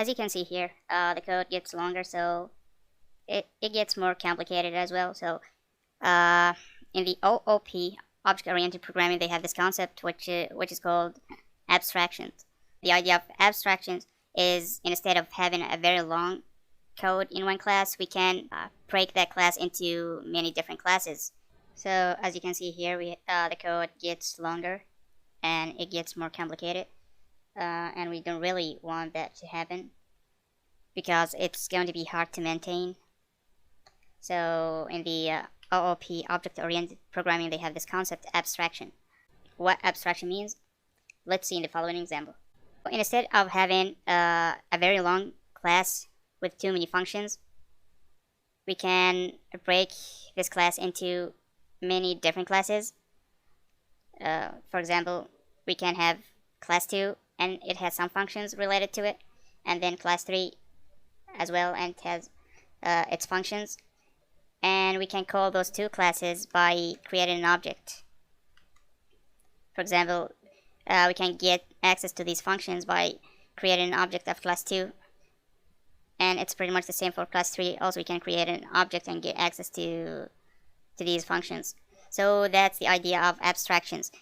as you can see here, the code gets longer, so it gets more complicated as well. So in the OOP, object-oriented programming, they have this concept which is called abstractions. The idea of abstractions is, instead of having a very long code in one class, we can break that class into many different classes. So as you can see here, the code gets longer and it gets more complicated, and we don't really want that to happen because it's going to be hard to maintain. So in the OOP, object-oriented programming, they have this concept, abstraction. What abstraction means? Let's see in the following example. Instead of having a very long class with too many functions, we can break this class into many different classes. For example, we can have class 2 and it has some functions related to it, and then class 3 as well, and it has its functions, and we can call those two classes by creating an object. For example, we can get access to these functions by creating an object of class 2, and it's pretty much the same for class 3. Also, we can create an object and get access to these functions. So that's the idea of abstractions.